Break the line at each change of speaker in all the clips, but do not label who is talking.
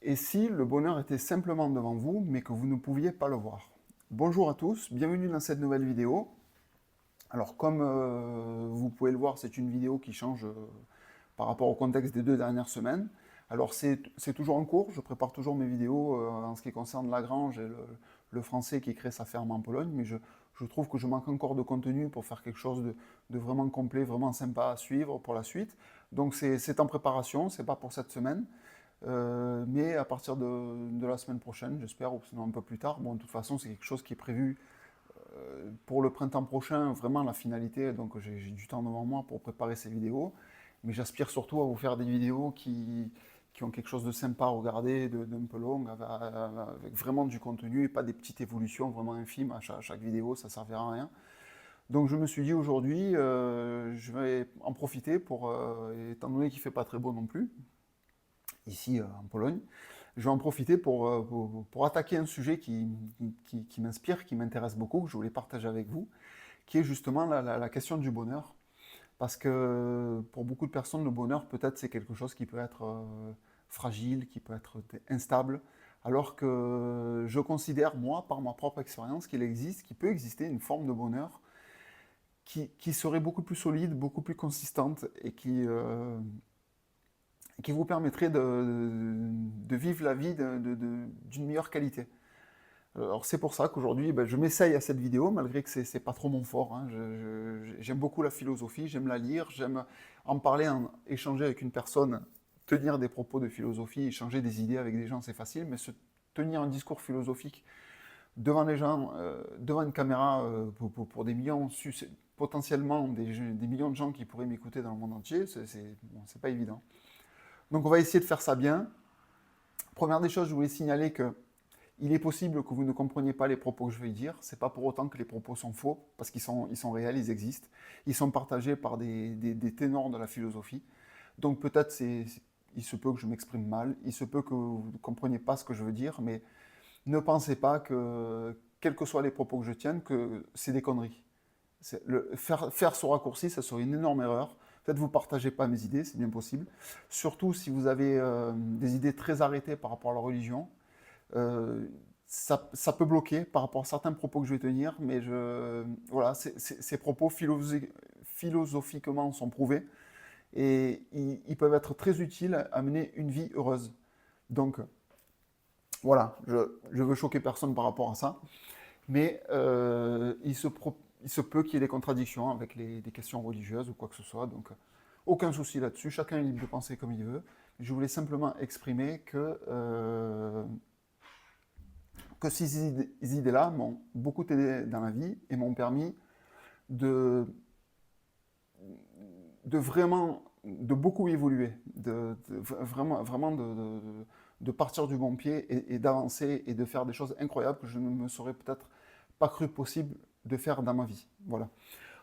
Et si le bonheur était simplement devant vous, mais que vous ne pouviez pas le voir? Bonjour à tous, bienvenue dans cette nouvelle vidéo. Alors comme vous pouvez le voir, c'est une vidéo qui change par rapport au contexte des 2 dernières semaines. Alors c'est toujours en cours, je prépare toujours mes vidéos en ce qui concerne Lagrange et le français qui crée sa ferme en Pologne, mais je trouve que je manque encore de contenu pour faire quelque chose de vraiment complet, vraiment sympa à suivre pour la suite. Donc c'est en préparation, c'est pas pour cette semaine. Mais à partir de la semaine prochaine, j'espère, ou sinon un peu plus tard. Bon, de toute façon, c'est quelque chose qui est prévu pour le printemps prochain, vraiment la finalité. Donc j'ai du temps devant moi pour préparer ces vidéos. Mais j'aspire surtout à vous faire des vidéos qui ont quelque chose de sympa à regarder, d'un peu long, avec vraiment du contenu et pas des petites évolutions vraiment infimes à chaque vidéo, ça ne servira à rien. Donc je me suis dit aujourd'hui, je vais en profiter pour, étant donné qu'il ne fait pas très beau non plus, ici en Pologne. Je vais en profiter pour attaquer un sujet qui m'inspire, qui m'intéresse beaucoup, que je voulais partager avec vous, qui est justement la question du bonheur. Parce que pour beaucoup de personnes, le bonheur, peut-être, c'est quelque chose qui peut être fragile, qui peut être instable, alors que je considère, moi, par ma propre expérience, qu'il peut exister une forme de bonheur qui serait beaucoup plus solide, beaucoup plus consistante et qui vous permettrait de vivre la vie d'une meilleure qualité. Alors c'est pour ça qu'aujourd'hui, ben, je m'essaye à cette vidéo, malgré que c'est pas trop mon fort, hein. J'aime beaucoup la philosophie, j'aime la lire, j'aime en parler, échanger avec une personne, tenir des propos de philosophie, échanger des idées avec des gens, c'est facile, mais se tenir un discours philosophique devant les gens, devant une caméra pour des millions, potentiellement des millions de gens qui pourraient m'écouter dans le monde entier, bon, c'est pas évident. Donc on va essayer de faire ça bien. Première des choses, je voulais signaler que il est possible que vous ne compreniez pas les propos que je vais dire. C'est pas pour autant que les propos sont faux, parce ils sont réels, ils existent. Ils sont partagés par des ténors de la philosophie. Donc peut-être il se peut que je m'exprime mal, il se peut que vous ne compreniez pas ce que je veux dire, mais ne pensez pas que, quels que soient les propos que je tienne, que c'est des conneries. Faire ce raccourci, ça serait une énorme erreur. Peut-être vous ne partagez pas mes idées, c'est bien possible. Surtout si vous avez des idées très arrêtées par rapport à la religion. Euh, ça peut bloquer par rapport à certains propos que je vais tenir, mais voilà, ces propos philosophiquement sont prouvés et ils peuvent être très utiles à mener une vie heureuse. Donc voilà, je veux choquer personne par rapport à ça, mais il se peut qu'il y ait des contradictions avec des questions religieuses ou quoi que ce soit, donc aucun souci là-dessus, chacun est libre de penser comme il veut. Je voulais simplement exprimer que ces idées-là m'ont beaucoup aidé dans la vie et m'ont permis de, de beaucoup évoluer, vraiment de partir du bon pied et d'avancer et de faire des choses incroyables que je ne me serais peut-être pas cru possible de faire dans ma vie. Voilà.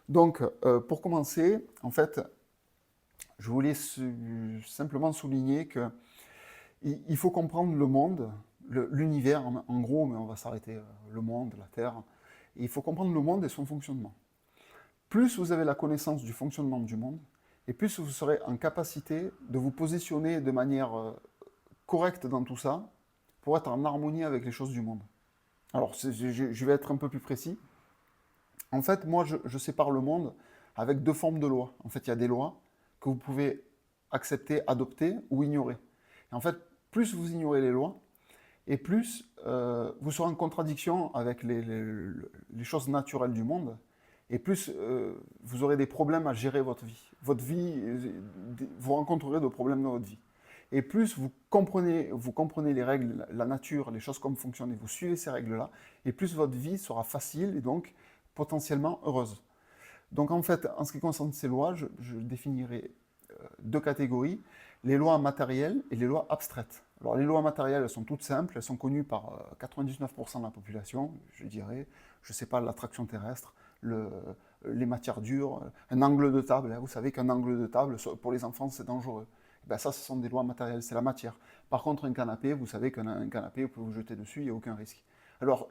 Donc, pour commencer, en fait, je voulais simplement souligner que il faut comprendre le monde, l'univers en gros, mais on va s'arrêter le monde, la Terre. Et il faut comprendre le monde et son fonctionnement. Plus vous avez la connaissance du fonctionnement du monde, et plus vous serez en capacité de vous positionner de manière correcte dans tout ça, pour être en harmonie avec les choses du monde. Alors, je vais être un peu plus précis. En fait, moi, je sépare le monde avec deux formes de lois. En fait, il y a des lois que vous pouvez accepter, adopter ou ignorer. Et en fait, plus vous ignorez les lois, et plus vous serez en contradiction avec les choses naturelles du monde, et plus vous aurez des problèmes à gérer votre vie. Votre vie, vous rencontrerez de problèmes dans votre vie. Et plus vous comprenez les règles, la nature, les choses comme fonctionnent, et vous suivez ces règles-là, et plus votre vie sera facile et donc potentiellement heureuse. Donc en fait, en ce qui concerne ces lois, je définirai deux catégories, les lois matérielles et les lois abstraites. Alors les lois matérielles, elles sont toutes simples, elles sont connues par 99% de la population, je dirais, je ne sais pas, l'attraction terrestre, les matières dures, un angle de table, hein, vous savez qu'un angle de table, pour les enfants, c'est dangereux. Et ben ça, ce sont des lois matérielles, c'est la matière. Par contre, un canapé, vous savez qu'un canapé, vous pouvez vous jeter dessus, il n'y a aucun risque. Alors,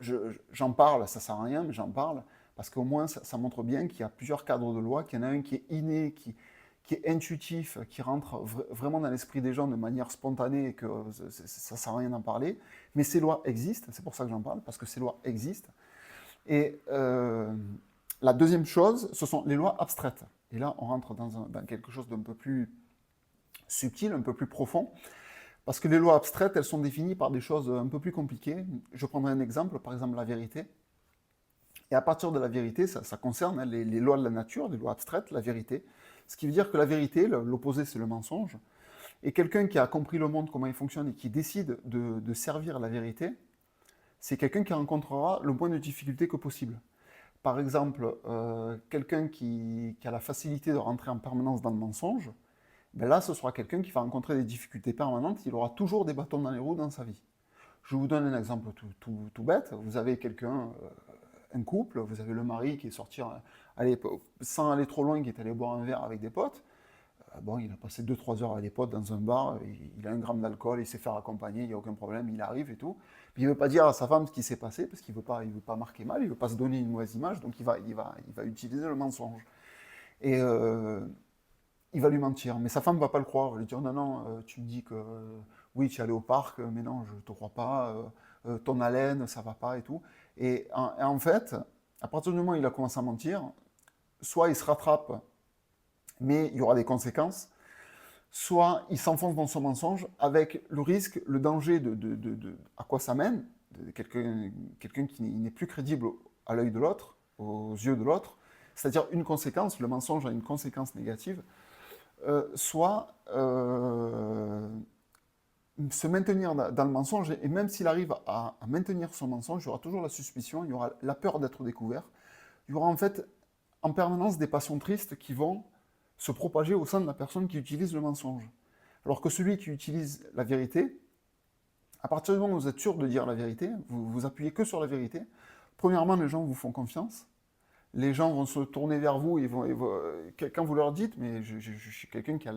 j'en parle, ça ne sert à rien, mais j'en parle, parce qu'au moins, ça montre bien qu'il y a plusieurs cadres de loi, qu'il y en a un qui est inné, qui est intuitif, qui rentre vraiment dans l'esprit des gens de manière spontanée et que ça ne sert à rien d'en parler. Mais ces lois existent, c'est pour ça que j'en parle, parce que ces lois existent. Et la deuxième chose, ce sont les lois abstraites. Et là, on rentre dans quelque chose d'un peu plus subtil, un peu plus profond. Parce que les lois abstraites, elles sont définies par des choses un peu plus compliquées. Je prendrai un exemple, par exemple la vérité. Et à partir de la vérité, ça concerne les lois de la nature, les lois abstraites, la vérité. Ce qui veut dire que la vérité, l'opposé, c'est le mensonge. Et quelqu'un qui a compris le monde, comment il fonctionne, et qui décide de servir la vérité, c'est quelqu'un qui rencontrera le moins de difficultés que possible. Par exemple, quelqu'un qui a la facilité de rentrer en permanence dans le mensonge, ben là, ce sera quelqu'un qui va rencontrer des difficultés permanentes, il aura toujours des bâtons dans les roues dans sa vie. Je vous donne un exemple tout bête. Vous avez quelqu'un, un couple, vous avez le mari qui est sorti, sans aller trop loin, qui est allé boire un verre avec des potes. Bon, il a passé 2-3 heures avec des potes dans un bar, il a 1 gramme d'alcool, il sait faire accompagner, il n'y a aucun problème, il arrive et tout. Puis il ne veut pas dire à sa femme ce qui s'est passé, parce qu'il ne veut pas marquer mal, il ne veut pas se donner une mauvaise image, donc il va utiliser le mensonge. Et il va lui mentir, mais sa femme ne va pas le croire, elle va lui dire non, non, tu me dis que oui, tu es allé au parc, mais non, je ne te crois pas, ton haleine, ça ne va pas et tout. Et en fait, à partir du moment où il a commencé à mentir, soit il se rattrape, mais il y aura des conséquences, soit il s'enfonce dans son mensonge avec le risque, le danger à quoi ça mène, quelqu'un qui n'est plus crédible à l'œil de l'autre, aux yeux de l'autre, c'est-à-dire une conséquence, le mensonge a une conséquence négative, soit se maintenir dans le mensonge, et même s'il arrive à maintenir son mensonge, il y aura toujours la suspicion, il y aura la peur d'être découvert, il y aura en fait en permanence des passions tristes qui vont se propager au sein de la personne qui utilise le mensonge. Alors que celui qui utilise la vérité, à partir du moment où vous êtes sûr de dire la vérité, vous appuyez que sur la vérité, premièrement, les gens vous font confiance, les gens vont se tourner vers vous, quand vous leur dites, mais je suis quelqu'un qui a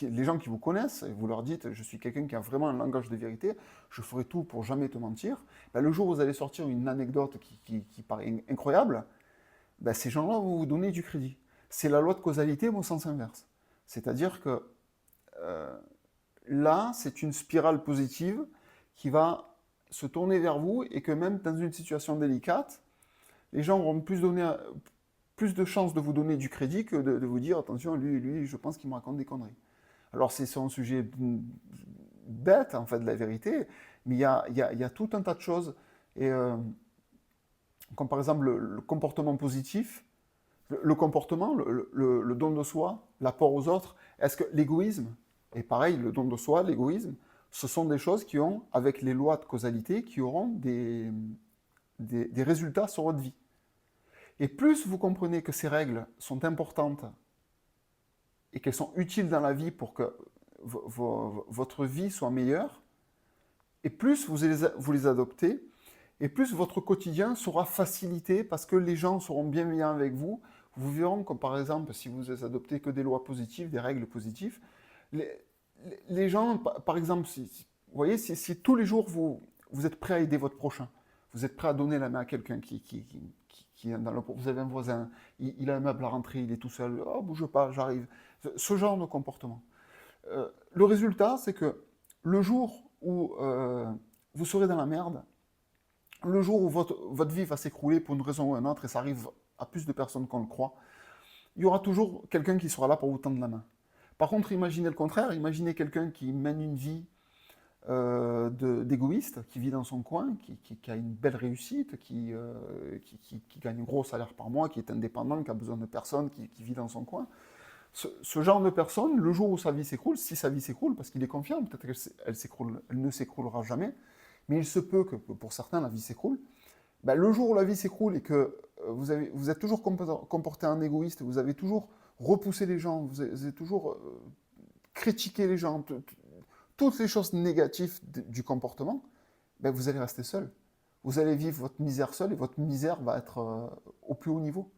les gens qui vous connaissent, et vous leur dites, je suis quelqu'un qui a vraiment un langage de vérité, je ferai tout pour jamais te mentir, ben, le jour où vous allez sortir une anecdote qui paraît incroyable, ben, ces gens-là vont vous donner du crédit. C'est la loi de causalité, mais au sens inverse. C'est-à-dire que là, c'est une spirale positive qui va se tourner vers vous et que même dans une situation délicate, les gens auront plus de chances de vous donner du crédit que de vous dire attention, lui, je pense qu'il me raconte des conneries. Alors c'est un sujet bête, en fait, de la vérité, mais il y a tout un tas de choses. Et comme par exemple le comportement positif, le comportement, le don de soi, l'apport aux autres, est-ce que l'égoïsme, et pareil, le don de soi, l'égoïsme, ce sont des choses qui ont, avec les lois de causalité, qui auront des résultats sur votre vie. Et plus vous comprenez que ces règles sont importantes et qu'elles sont utiles dans la vie pour que votre vie soit meilleure, et plus vous les adoptez, et plus votre quotidien sera facilité parce que les gens seront bienveillants avec vous. Vous verrez comme par exemple, si vous adoptez que des lois positives, des règles positives, les gens, par exemple, vous voyez, si tous les jours vous êtes prêt à aider votre prochain, vous êtes prêt à donner la main à quelqu'un qui est vous avez un voisin, il a un meuble à rentrer, il est tout seul, oh bouge pas, j'arrive. Ce genre de comportement. Le résultat, c'est que le jour où vous serez dans la merde, le jour où votre vie va s'écrouler pour une raison ou une autre, et ça arrive à plus de personnes qu'on le croit, il y aura toujours quelqu'un qui sera là pour vous tendre la main. Par contre, imaginez le contraire, imaginez quelqu'un qui mène une vie d'égoïste, qui vit dans son coin, qui a une belle réussite, qui gagne un gros salaire par mois, qui est indépendant, qui a besoin de personne, qui vit dans son coin. Ce genre de personne, le jour où sa vie s'écroule, si sa vie s'écroule, parce qu'il est confiant, peut-être qu'elle ne s'écroulera jamais, mais il se peut que pour certains la vie s'écroule, ben, le jour où la vie s'écroule et que vous êtes toujours comporté en égoïste, vous avez toujours repoussé les gens, vous avez toujours critiqué les gens, toutes les choses négatives du comportement, ben, vous allez rester seul. Vous allez vivre votre misère seul et votre misère va être au plus haut niveau,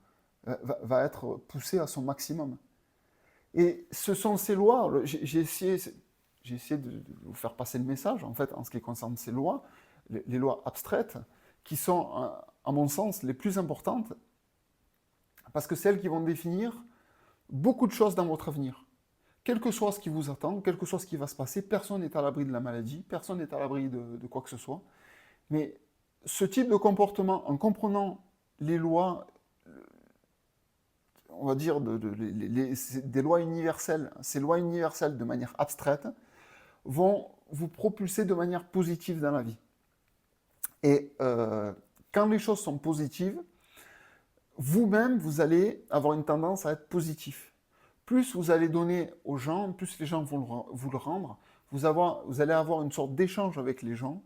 va être poussée à son maximum. Et ce sont ces lois, j'ai essayé de vous faire passer le message, en fait, en ce qui concerne ces lois, les lois abstraites, qui sont, à mon sens, les plus importantes, parce que c'est elles qui vont définir beaucoup de choses dans votre avenir. Quel que soit ce qui vous attend, quel que soit ce qui va se passer, personne n'est à l'abri de la maladie, personne n'est à l'abri de quoi que ce soit. Mais ce type de comportement, en comprenant les lois, on va dire, des lois universelles, ces lois universelles de manière abstraite, vont vous propulser de manière positive dans la vie. Et quand les choses sont positives, vous-même, vous allez avoir une tendance à être positif. Plus vous allez donner aux gens, plus les gens vont vous le rendre. Vous allez avoir une sorte d'échange avec les gens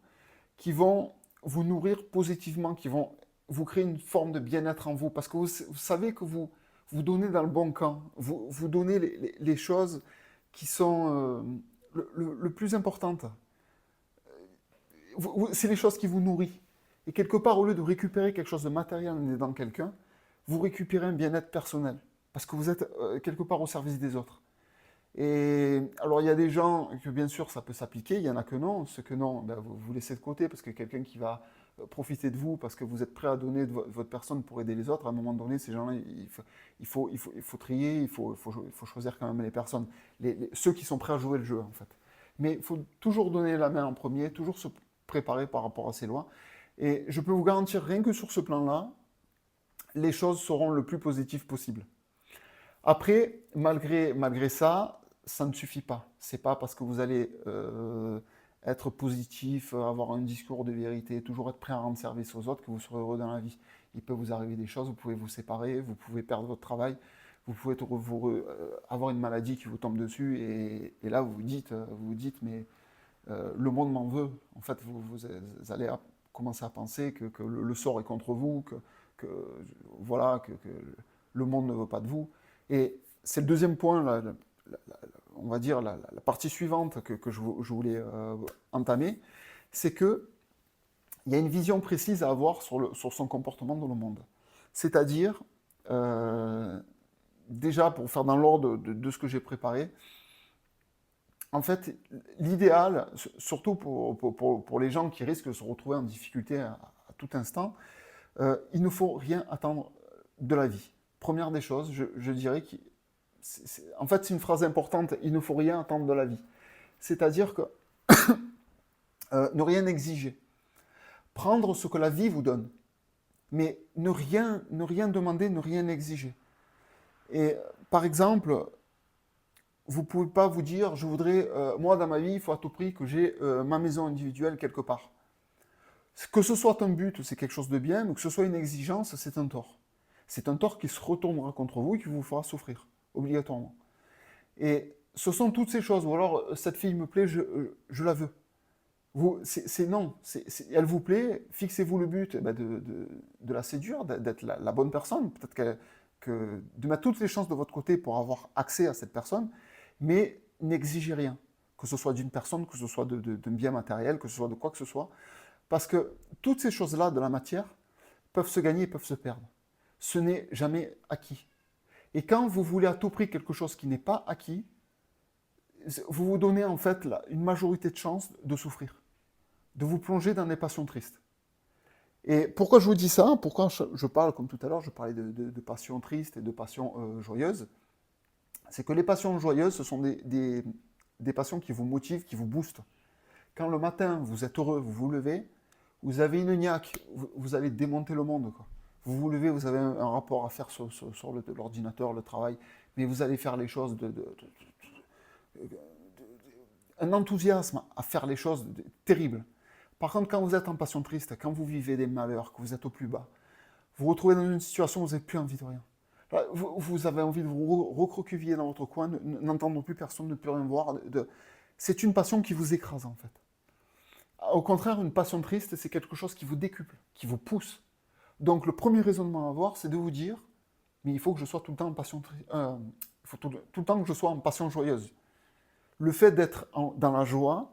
qui vont vous nourrir positivement, qui vont vous créer une forme de bien-être en vous. Parce que vous savez que vous donnez dans le bon camp. Vous donnez les choses qui sont le plus importantes. C'est les choses qui vous nourrissent. Et quelque part, au lieu de récupérer quelque chose de matériel en aidant quelqu'un, vous récupérez un bien-être personnel. Parce que vous êtes quelque part au service des autres. Et alors, il y a des gens que, bien sûr, ça peut s'appliquer, il y en a que non. Ceux que non, ben, vous laissez de côté parce que quelqu'un qui va profiter de vous, parce que vous êtes prêt à donner de votre personne pour aider les autres, à un moment donné, ces gens-là, il faut trier, il faut choisir quand même les personnes, ceux qui sont prêts à jouer le jeu, en fait. Mais il faut toujours donner la main en premier, toujours se préparer par rapport à ces lois. Et je peux vous garantir, rien que sur ce plan-là, les choses seront le plus positives possible. Après, malgré ça, ça ne suffit pas. C'est pas parce que vous allez être positif, avoir un discours de vérité, toujours être prêt à rendre service aux autres, que vous serez heureux dans la vie. Il peut vous arriver des choses, vous pouvez vous séparer, vous pouvez perdre votre travail, vous pouvez avoir une maladie qui vous tombe dessus, et là vous vous dites mais le monde m'en veut. En fait, vous allez commencer à penser que le sort est contre vous, que voilà, que le monde ne veut pas de vous. Et c'est le deuxième point, on va dire la partie suivante que je voulais entamer, c'est que il y a une vision précise à avoir sur son comportement dans le monde. C'est-à-dire, déjà pour faire dans l'ordre de ce que j'ai préparé, en fait, l'idéal, surtout pour les gens qui risquent de se retrouver en difficulté à tout instant, il ne faut rien attendre de la vie. Première des choses, je dirais que, en fait, c'est une phrase importante, il ne faut rien attendre de la vie. C'est-à-dire que ne rien exiger. Prendre ce que la vie vous donne, mais ne rien demander, ne rien exiger. Et par exemple, vous ne pouvez pas vous dire, je voudrais, moi dans ma vie, il faut à tout prix que j'ai ma maison individuelle quelque part. Que ce soit un but, c'est quelque chose de bien, mais que ce soit une exigence, c'est un tort. C'est un tort qui se retournera contre vous et qui vous fera souffrir, obligatoirement. Et ce sont toutes ces choses, ou alors cette fille me plaît, je la veux. C'est non, elle vous plaît, fixez-vous le but de la séduire, d'être la bonne personne, peut-être de mettre toutes les chances de votre côté pour avoir accès à cette personne, mais n'exigez rien, que ce soit d'une personne, que ce soit d'un bien matériel, que ce soit de quoi que ce soit, parce que toutes ces choses-là de la matière peuvent se gagner et peuvent se perdre. Ce n'est jamais acquis. Et quand vous voulez à tout prix quelque chose qui n'est pas acquis, vous vous donnez en fait une majorité de chances de souffrir, de vous plonger dans des passions tristes. Et pourquoi je vous dis ça? Pourquoi je parle, comme tout à l'heure, je parlais de passions tristes et de passions joyeuses? C'est que les passions joyeuses, ce sont des passions qui vous motivent, qui vous boostent. Quand le matin, vous êtes heureux, vous vous levez, vous avez une niaque, vous allez démonter le monde, quoi. Vous vous levez, vous avez un rapport à faire sur l'ordinateur, le travail, mais vous allez faire les choses un enthousiasme à faire les choses terribles. Par contre, quand vous êtes en passion triste, quand vous vivez des malheurs, que vous êtes au plus bas, vous vous retrouvez dans une situation où vous n'avez plus envie de rien. Vous avez envie de vous recroqueviller dans votre coin, n'entendre plus personne, ne plus rien voir. C'est une passion qui vous écrase, en fait. Au contraire, une passion triste, c'est quelque chose qui vous décuple, qui vous pousse. Donc, le premier raisonnement à avoir, c'est de vous dire, mais il faut que je sois tout le temps en passion triste. Il faut tout le temps que je sois en passion joyeuse. Le fait d'être dans la joie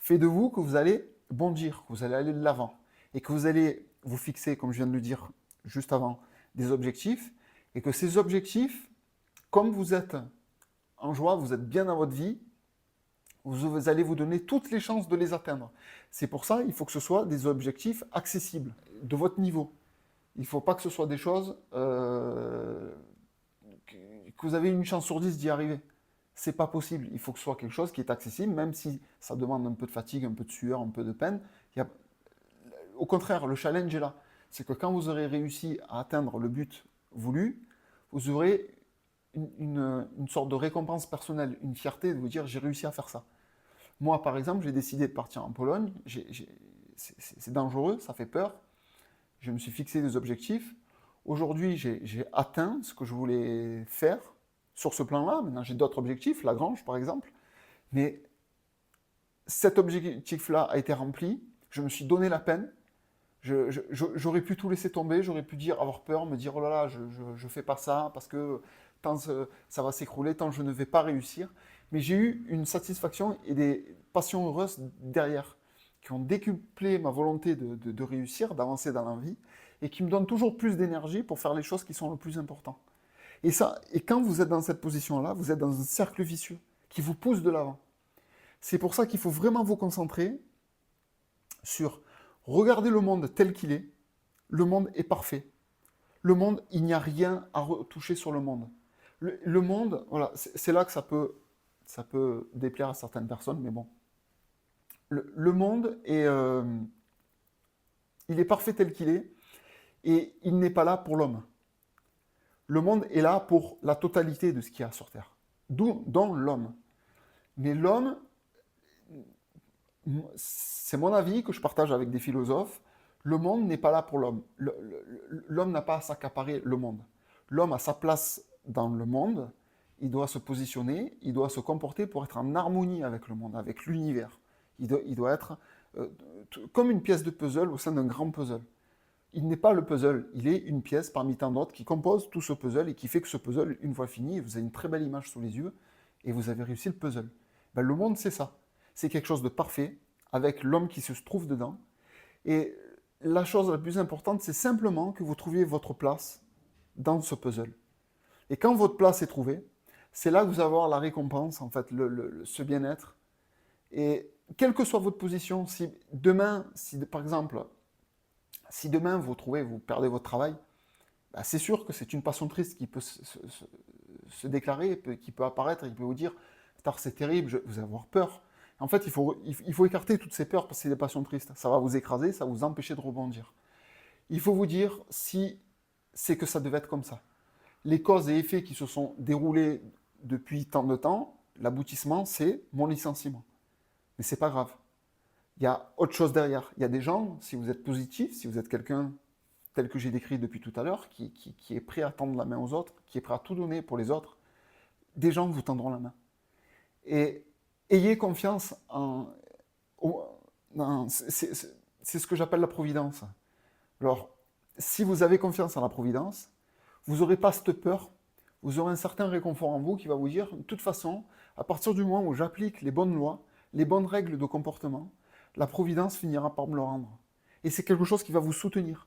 fait de vous que vous allez bondir, que vous allez aller de l'avant, et que vous allez vous fixer, comme je viens de le dire juste avant, des objectifs, et que ces objectifs, comme vous êtes en joie, vous êtes bien dans votre vie, vous allez vous donner toutes les chances de les atteindre. C'est pour ça qu'il faut que ce soit des objectifs accessibles, de votre niveau. Il ne faut pas que ce soit des choses que vous avez une chance sur 10 d'y arriver. C'est pas possible. Il faut que ce soit quelque chose qui est accessible, même si ça demande un peu de fatigue, un peu de sueur, un peu de peine. Au contraire, le challenge est là. C'est que quand vous aurez réussi à atteindre le but voulu, vous aurez une sorte de récompense personnelle, une fierté de vous dire j'ai réussi à faire ça. Moi, par exemple, j'ai décidé de partir en Pologne. C'est dangereux, ça fait peur. Je me suis fixé des objectifs. Aujourd'hui, j'ai atteint ce que je voulais faire sur ce plan-là. Maintenant, j'ai d'autres objectifs, la grange par exemple. Mais cet objectif-là a été rempli. Je me suis donné la peine. J'aurais pu tout laisser tomber. J'aurais pu avoir peur, me dire oh là là, je ne fais pas ça parce que tant ça va s'écrouler, tant je ne vais pas réussir. Mais j'ai eu une satisfaction et des passions heureuses derrière qui ont décuplé ma volonté de réussir, d'avancer dans la vie et qui me donnent toujours plus d'énergie pour faire les choses qui sont le plus importantes. Et quand vous êtes dans cette position-là, vous êtes dans un cercle vicieux qui vous pousse de l'avant. C'est pour ça qu'il faut vraiment vous concentrer sur regarder le monde tel qu'il est. Le monde est parfait. Le monde, il n'y a rien à retoucher sur le monde. Le monde, voilà, c'est là que ça peut déplaire à certaines personnes, mais bon. Le monde il est parfait tel qu'il est, et il n'est pas là pour l'homme. Le monde est là pour la totalité de ce qu'il y a sur Terre, dont l'homme. Mais l'homme, c'est mon avis que je partage avec des philosophes, le monde n'est pas là pour l'homme. L'homme n'a pas à s'accaparer le monde. L'homme a sa place dans le monde, il doit se positionner, il doit se comporter pour être en harmonie avec le monde, avec l'univers. Il doit être comme une pièce de puzzle au sein d'un grand puzzle. Il n'est pas le puzzle, il est une pièce parmi tant d'autres qui compose tout ce puzzle et qui fait que ce puzzle, une fois fini, vous avez une très belle image sous les yeux et vous avez réussi le puzzle. Ben, le monde, c'est ça. C'est quelque chose de parfait avec l'homme qui se trouve dedans. Et la chose la plus importante, c'est simplement que vous trouviez votre place dans ce puzzle. Et quand votre place est trouvée, c'est là que vous allez avoir la récompense, en fait, ce bien-être. Et quelle que soit votre position, si demain, par exemple, si demain vous perdez votre travail, bah c'est sûr que c'est une passion triste qui peut se déclarer, qui peut apparaître, et qui peut vous dire, c'est terrible, vous allez avoir peur. En fait, il faut écarter toutes ces peurs parce que c'est des passions tristes. Ça va vous écraser, ça va vous empêcher de rebondir. Il faut vous dire si c'est que ça devait être comme ça. Les causes et effets qui se sont déroulés depuis tant de temps, l'aboutissement, c'est mon licenciement. Mais c'est pas grave. Il y a autre chose derrière. Il y a des gens, si vous êtes positif, si vous êtes quelqu'un tel que j'ai décrit depuis tout à l'heure, qui est prêt à tendre la main aux autres, qui est prêt à tout donner pour les autres, des gens vous tendront la main. Et ayez confiance c'est ce que j'appelle la providence. Alors, si vous avez confiance en la providence, vous n'aurez pas cette peur, vous aurez un certain réconfort en vous qui va vous dire, de toute façon, à partir du moment où j'applique les bonnes lois, les bonnes règles de comportement, la providence finira par me le rendre. Et c'est quelque chose qui va vous soutenir,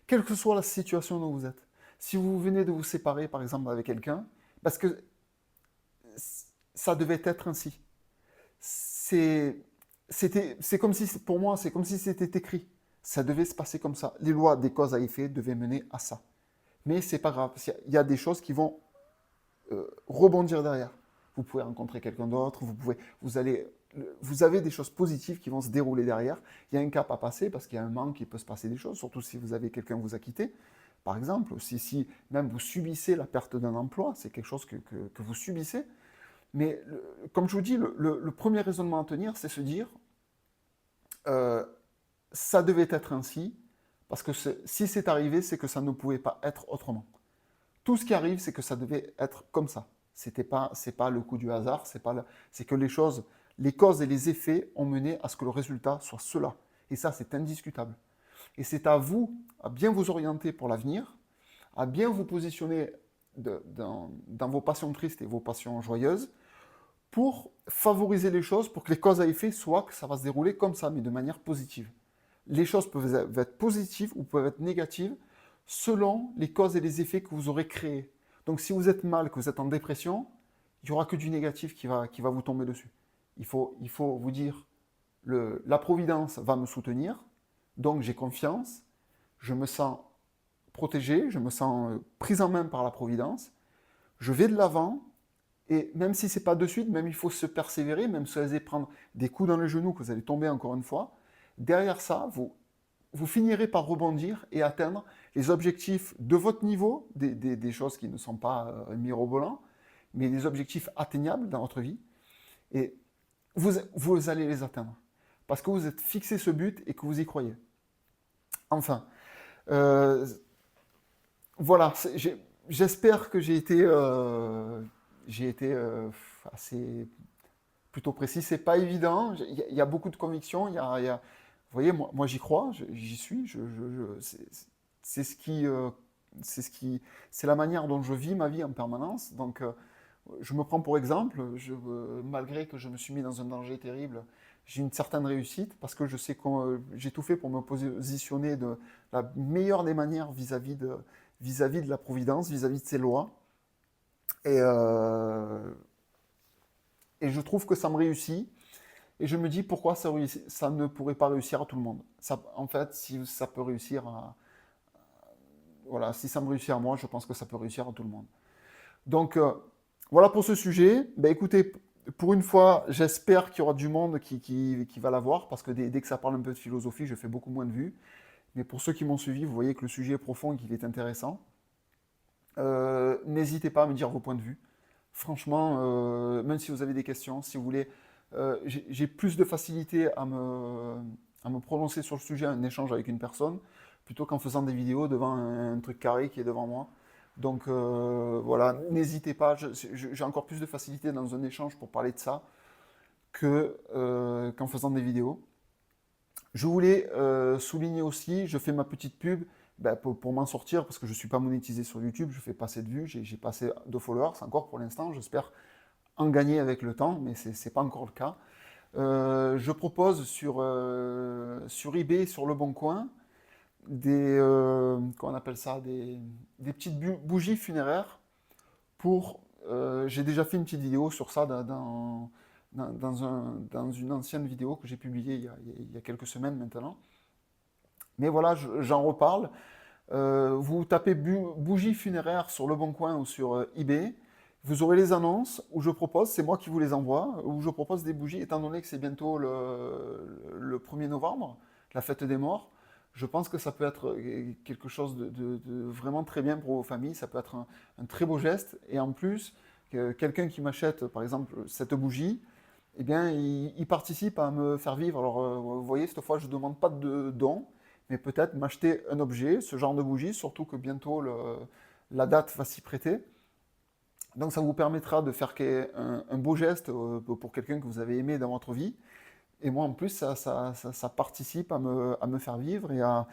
quelle que soit la situation dont vous êtes. Si vous venez de vous séparer, par exemple, avec quelqu'un, parce que ça devait être ainsi. C'est comme si, pour moi, c'est comme si c'était écrit. Ça devait se passer comme ça. Les lois des causes à effet devaient mener à ça. Mais c'est pas grave. Il y a des choses qui vont rebondir derrière. Vous pouvez rencontrer quelqu'un d'autre, vous avez des choses positives qui vont se dérouler derrière. Il y a un cap à passer parce qu'il y a un manque, il peut se passer des choses, surtout si vous avez quelqu'un vous a quitté. Par exemple, si même vous subissez la perte d'un emploi, c'est quelque chose que vous subissez. Mais comme je vous dis, le premier raisonnement à tenir, c'est se dire, ça devait être ainsi, parce que si c'est arrivé, c'est que ça ne pouvait pas être autrement. Tout ce qui arrive, c'est que ça devait être comme ça. C'est pas le coup du hasard, c'est que les causes et les effets ont mené à ce que le résultat soit cela. Et ça, c'est indiscutable. Et c'est à vous, à bien vous orienter pour l'avenir, à bien vous positionner dans vos passions tristes et vos passions joyeuses, pour favoriser les choses, pour que les causes à effet soient que ça va se dérouler comme ça, mais de manière positive. Les choses peuvent être positives ou peuvent être négatives selon les causes et les effets que vous aurez créés. Donc si vous êtes mal, que vous êtes en dépression, il n'y aura que du négatif qui va vous tomber dessus. Il faut vous dire, la providence va me soutenir, donc j'ai confiance, je me sens protégé, je me sens pris en main par la providence, je vais de l'avant, et même si c'est pas de suite, même il faut se persévérer, même si vous allez prendre des coups dans les genoux, que vous allez tomber encore une fois, derrière ça, vous finirez par rebondir et atteindre les objectifs de votre niveau, des choses qui ne sont pas mirobolants, mais des objectifs atteignables dans votre vie, et vous allez les atteindre. Parce que vous êtes fixé ce but et que vous y croyez. Enfin, euh, voilà, j'espère que j'ai été assez plutôt précis. C'est pas évident. Il y a beaucoup de convictions. Vous voyez, moi j'y crois, j'y suis. C'est ce qui, c'est la manière dont je vis ma vie en permanence. Donc, je me prends pour exemple. Malgré que je me suis mis dans un danger terrible, j'ai une certaine réussite parce que je sais que j'ai tout fait pour me positionner de la meilleure des manières vis-à-vis de la Providence, vis-à-vis de ses lois. Et, et je trouve que ça me réussit. Et je me dis pourquoi ça ne pourrait pas réussir à tout le monde. Ça, en fait, si ça peut réussir voilà, si ça me réussit à moi, je pense que ça peut réussir à tout le monde. Donc, voilà pour ce sujet. Ben, écoutez, pour une fois, j'espère qu'il y aura du monde qui va la voir, parce que dès que ça parle un peu de philosophie, je fais beaucoup moins de vues. Mais pour ceux qui m'ont suivi, vous voyez que le sujet est profond et qu'il est intéressant. N'hésitez pas à me dire vos points de vue. Franchement, même si vous avez des questions, si vous voulez, j'ai plus de facilité à me prononcer sur le sujet en échange avec une personne, plutôt qu'en faisant des vidéos devant un truc carré qui est devant moi. Donc voilà, n'hésitez pas, j'ai encore plus de facilité dans un échange pour parler de ça qu'en faisant des vidéos. Je voulais souligner aussi, je fais ma petite pub ben, pour m'en sortir, parce que je ne suis pas monétisé sur YouTube, je fais pas assez de vues, j'ai pas assez de followers encore pour l'instant, j'espère en gagner avec le temps, mais ce n'est pas encore le cas. Je propose sur eBay, sur Le Bon Coin, comment on appelle ça, des petites bougies funéraires pour... j'ai déjà fait une petite vidéo sur ça dans une ancienne vidéo que j'ai publiée il y a quelques semaines maintenant. Mais voilà, j'en reparle. Vous tapez bougies funéraires sur Le Bon Coin ou sur eBay. Vous aurez les annonces où je propose, c'est moi qui vous les envoie, où je propose des bougies, étant donné que c'est bientôt le 1er novembre, la fête des morts. Je pense que ça peut être quelque chose de vraiment très bien pour vos familles, ça peut être un très beau geste. Et en plus, quelqu'un qui m'achète, par exemple, cette bougie, eh bien, il participe à me faire vivre. Alors, vous voyez, cette fois, je ne demande pas de don, mais peut-être m'acheter un objet, ce genre de bougie, surtout que bientôt la date va s'y prêter. Donc ça vous permettra de faire un beau geste pour quelqu'un que vous avez aimé dans votre vie. Et moi, en plus, ça participe à me faire vivre et à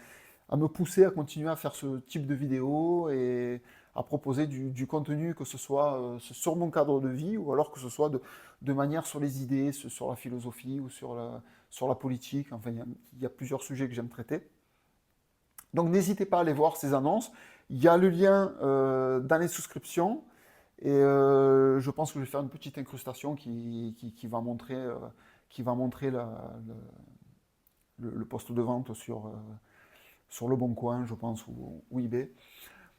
me pousser à continuer à faire ce type de vidéos et à proposer du contenu, que ce soit sur mon cadre de vie ou alors que ce soit de manière sur les idées, sur la philosophie ou sur la politique. Enfin, il y a plusieurs sujets que j'aime traiter. Donc n'hésitez pas à aller voir ces annonces. Il y a le lien dans les souscriptions. Et je pense que je vais faire une petite incrustation qui va montrer, le poste de vente sur Le Bon Coin, je pense, ou eBay.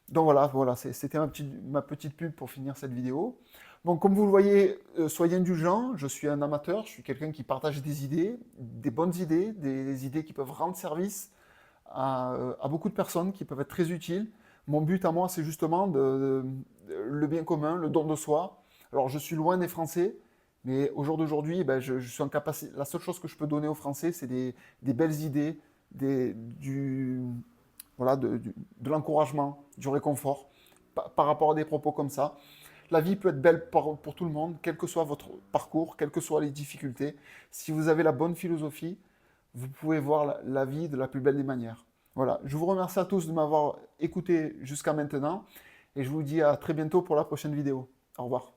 Donc voilà, c'était ma petite pub pour finir cette vidéo. Donc comme vous le voyez, soyez indulgents, je suis un amateur, je suis quelqu'un qui partage des idées, des bonnes idées, des idées qui peuvent rendre service à beaucoup de personnes, qui peuvent être très utiles. Mon but à moi, c'est justement le bien commun, le don de soi. Alors, je suis loin des Français, mais au jour d'aujourd'hui, ben, je suis en capacité. La seule chose que je peux donner aux Français, c'est des belles idées, voilà, de l'encouragement, du réconfort par rapport à des propos comme ça. La vie peut être belle pour tout le monde, quel que soit votre parcours, quelles que soient les difficultés. Si vous avez la bonne philosophie, vous pouvez voir la vie de la plus belle des manières. Voilà, je vous remercie à tous de m'avoir écouté jusqu'à maintenant et je vous dis à très bientôt pour la prochaine vidéo. Au revoir.